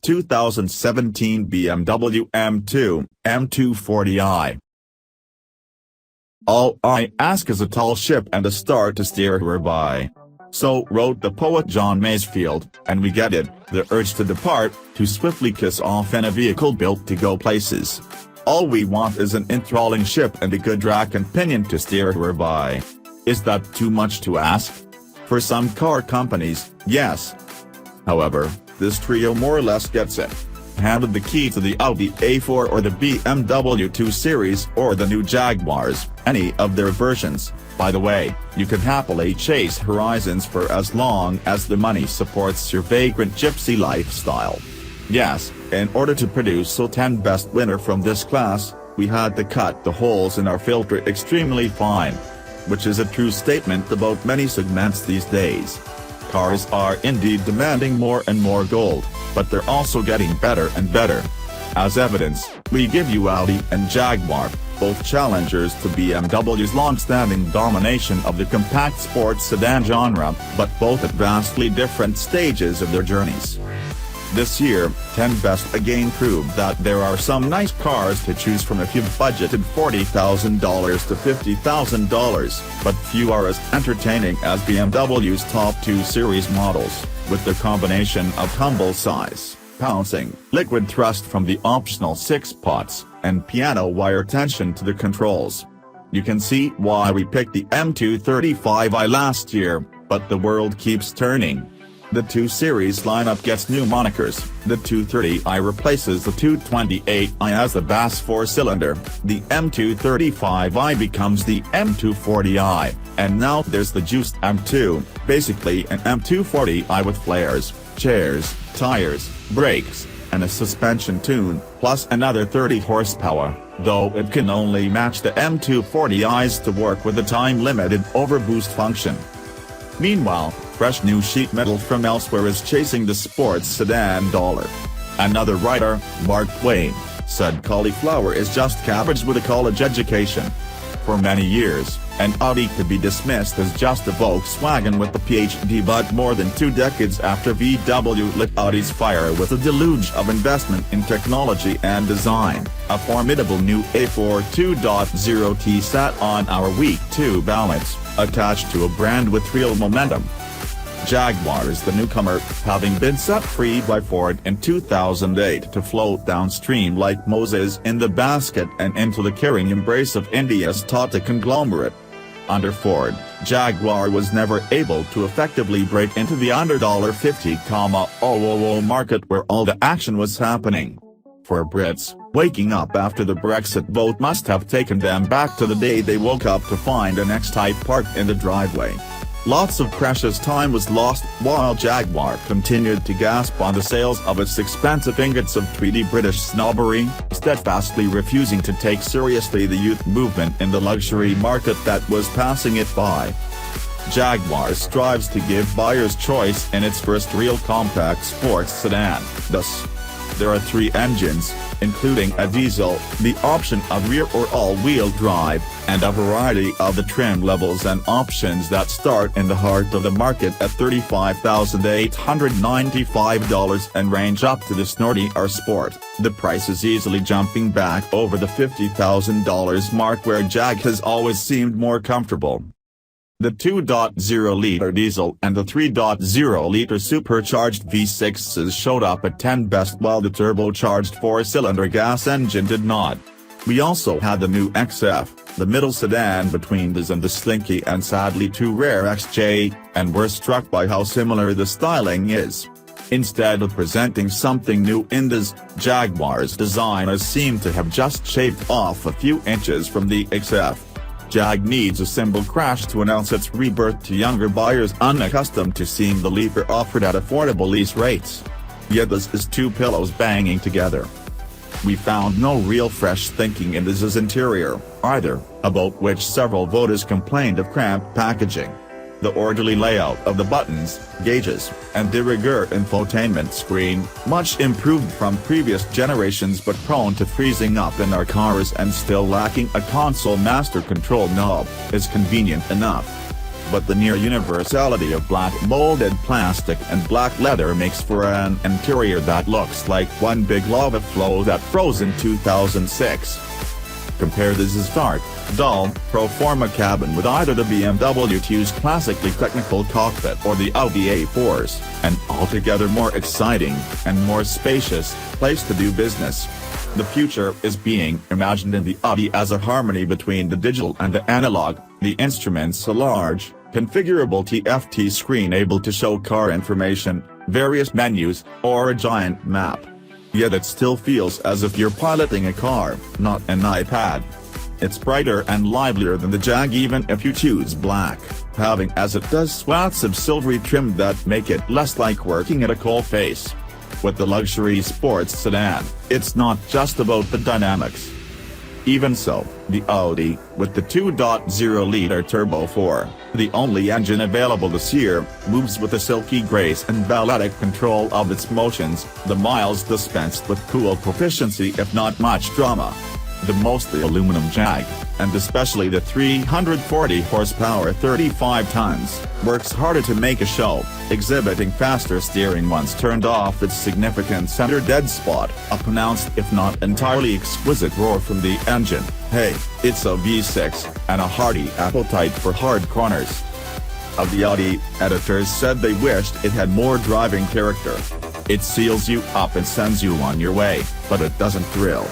2017 BMW M2 M240i. All I ask is a tall ship and a star to steer her by. So wrote the poet John Masefield, and we get it, the urge to depart, to swiftly kiss off in a vehicle built to go places. All we want is an enthralling ship and a good rack and pinion to steer her by. Is that too much to ask? For some car companies, yes. However, this trio more or less gets it. Handed the key to the Audi A4 or the BMW 2 Series or the new Jaguars, any of their versions. By the way, you can happily chase horizons for as long as the money supports your vagrant gypsy lifestyle. Yes, in order to produce a 10 best winner from this class, we had to cut the holes in our filter extremely fine. Which is a true statement about many segments these days. Cars are indeed demanding more and more gold, but they're also getting better and better. As evidence, we give you Audi and Jaguar, both challengers to BMW's long-standing domination of the compact sports sedan genre, but both at vastly different stages of their journeys. This year, 10 Best again proved that there are some nice cars to choose from if you've budgeted $40,000 to $50,000, but few are as entertaining as BMW's top 2 series models, with their combination of humble size, pouncing, liquid thrust from the optional 6 pots, and piano wire tension to the controls. You can see why we picked the M235i last year, but the world keeps turning. The 2 Series lineup gets new monikers. The 230i replaces the 228i as the bass 4-cylinder, the M235i becomes the M240i, and now there's the juiced M2, basically an M240i with flares, chairs, tires, brakes, and a suspension tune, plus another 30 horsepower, though it can only match the M240i's to work with the time-limited overboost function. Meanwhile, fresh new sheet metal from elsewhere is chasing the sports sedan dollar. Another writer, Mark Twain, said cauliflower is just cabbage with a college education. For many years, an Audi could be dismissed as just a Volkswagen with a PhD, but more than 2 decades after VW lit Audi's fire with a deluge of investment in technology and design, a formidable new A4 2.0T sat on our Week 2 ballots, attached to a brand with real momentum. Jaguar is the newcomer, having been set free by Ford in 2008 to float downstream like Moses in the basket and into the caring embrace of India's Tata conglomerate. Under Ford, Jaguar was never able to effectively break into the under $50,000 market where all the action was happening. For Brits, waking up after the Brexit vote must have taken them back to the day they woke up to find an X-Type parked in the driveway. Lots of precious time was lost while Jaguar continued to gasp on the sales of its expensive ingots of tweedy British snobbery, steadfastly refusing to take seriously the youth movement in the luxury market that was passing it by. Jaguar strives to give buyers choice in its first real compact sports sedan. Thus, there are 3 engines, including a diesel, the option of rear or all-wheel drive, and a variety of the trim levels and options that start in the heart of the market at $35,895 and range up to the snorty R Sport. The price is easily jumping back over the $50,000 mark, where Jag has always seemed more comfortable. The 2.0-liter diesel and the 3.0-liter supercharged V6s showed up at 10 Best, while the turbocharged 4-cylinder gas engine did not. We also had the new XF, the middle sedan between this and the slinky and sadly too rare XJ, and were struck by how similar the styling is. Instead of presenting something new in this, Jaguar's designers seem to have just shaved off a few inches from the XF. Jag needs a cymbal crash to announce its rebirth to younger buyers unaccustomed to seeing the leaper offered at affordable lease rates. Yet this is 2 pillows banging together. We found no real fresh thinking in this interior, either, about which several voters complained of cramped packaging. The orderly layout of the buttons, gauges, and de rigueur infotainment screen, much improved from previous generations but prone to freezing up in our cars and still lacking a console master control knob, is convenient enough. but the near universality of black molded plastic and black leather makes for an interior that looks like one big lava flow that froze in 2006. Compare this stark, dull, pro forma cabin with either the BMW 2's classically technical cockpit or the Audi A4's, an altogether more exciting, and more spacious, place to do business. The future is being imagined in the Audi as a harmony between the digital and the analog, the instruments a large, configurable TFT screen able to show car information, various menus, or a giant map. Yet it still feels as if you're piloting a car, not an iPad. It's brighter and livelier than the Jag even if you choose black, having as it does swaths of silvery trim that make it less like working at a coalface. With the luxury sports sedan, it's not just about the dynamics. Even so, the Audi, with the 2.0-liter Turbo 4, the only engine available this year, moves with a silky grace and balletic control of its motions, the miles dispensed with cool proficiency if not much drama. The mostly aluminum Jag, and especially the 340 horsepower 35 tons, works harder to make a show, exhibiting faster steering once turned off its significant center dead spot, a pronounced if not entirely exquisite roar from the engine. Hey, it's a V6, and a hearty appetite for hard corners. Of the Audi, editors said they wished it had more driving character. It seals you up and sends you on your way, but it doesn't thrill.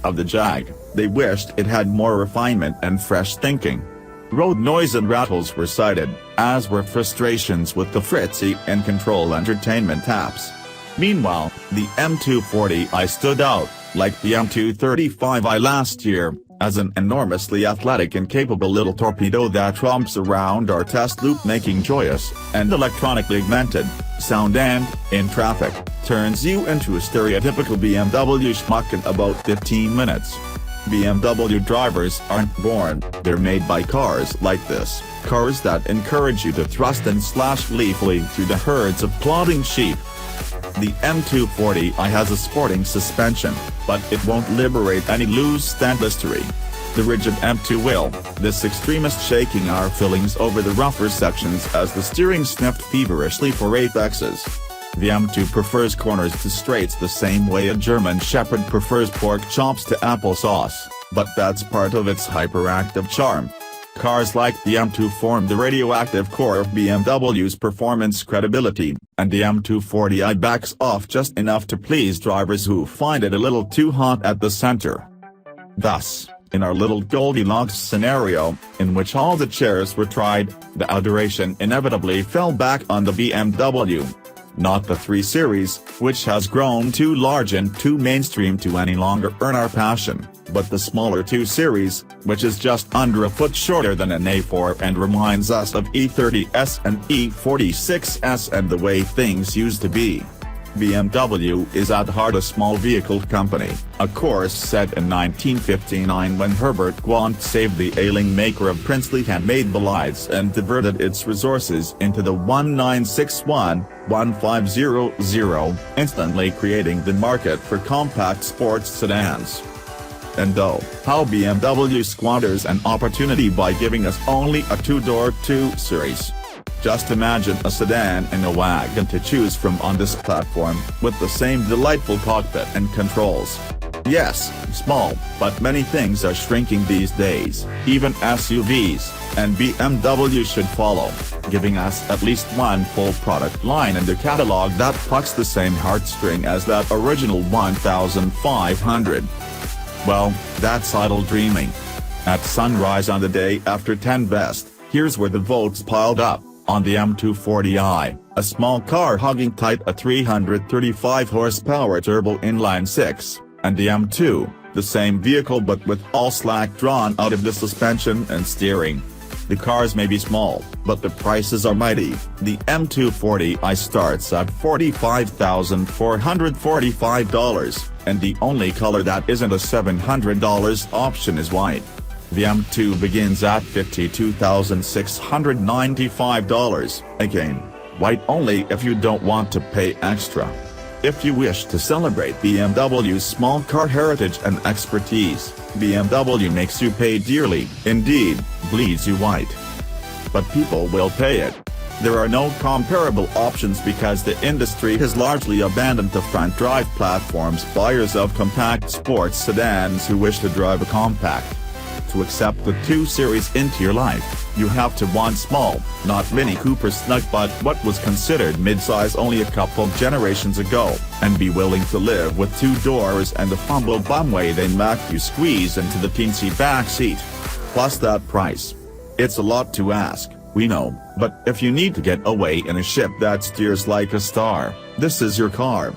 Of the Jag, they wished it had more refinement and fresh thinking. Road noise and rattles were cited, as were frustrations with the fritzy and control entertainment apps. Meanwhile, the M240i stood out, like the M235i last year, as an enormously athletic and capable little torpedo that romps around our test loop making joyous, and electronically augmented, sound and, in traffic, turns you into a stereotypical BMW schmuck in about 15 minutes. BMW drivers aren't born, they're made by cars like this, cars that encourage you to thrust and slash gleefully through the herds of plodding sheep. The M240i has a sporting suspension, but it won't liberate any loose stand blistery. The rigid M2 will, this extremist shaking our fillings over the rougher sections as the steering sniffed feverishly for apexes. The M2 prefers corners to straights the same way a German Shepherd prefers pork chops to applesauce, but that's part of its hyperactive charm. Cars like the M2 form the radioactive core of BMW's performance credibility, and the M240i backs off just enough to please drivers who find it a little too hot at the center. Thus, in our little Goldilocks scenario, in which all the chairs were tried, the adoration inevitably fell back on the BMW. Not the 3 Series, which has grown too large and too mainstream to any longer earn our passion, but the smaller 2 Series, which is just under a foot shorter than an A4 and reminds us of E30s and E46s and the way things used to be. BMW is at heart a small vehicle company, a course set in 1959 when Herbert Quandt saved the ailing maker of princely handmade bolides and diverted its resources into the 1961-1500, instantly creating the market for compact sports sedans. And oh, how BMW squanders an opportunity by giving us only a 2-door 2 Series. Just imagine a sedan and a wagon to choose from on this platform, with the same delightful cockpit and controls. Yes, small, but many things are shrinking these days, even SUVs, and BMW should follow, giving us at least one full product line in the catalog that plucks the same heartstring as that original 1500. Well, that's idle dreaming. At sunrise on the day after 10 best, here's where the votes piled up. On the M240i, a small car hugging tight a 335 horsepower turbo inline-6, and the M2, the same vehicle but with all slack drawn out of the suspension and steering. The cars may be small, but the prices are mighty. The M240i starts at $45,445, and the only color that isn't a $700 option is white. The M2 begins at $52,695, again, white only if you don't want to pay extra. If you wish to celebrate BMW's small car heritage and expertise, BMW makes you pay dearly, indeed, bleeds you white. but people will pay it. There are no comparable options because the industry has largely abandoned the front-drive platforms. Buyers of compact sports sedans who wish to drive a compact. To accept the 2 Series into your life, you have to want small, not Mini Cooper snug but what was considered midsize only a couple generations ago, and be willing to live with 2 doors and the fumble bum way they make you squeeze into the teensy back seat. Plus that price. It's a lot to ask, we know, but if you need to get away in a ship that steers like a star, this is your car.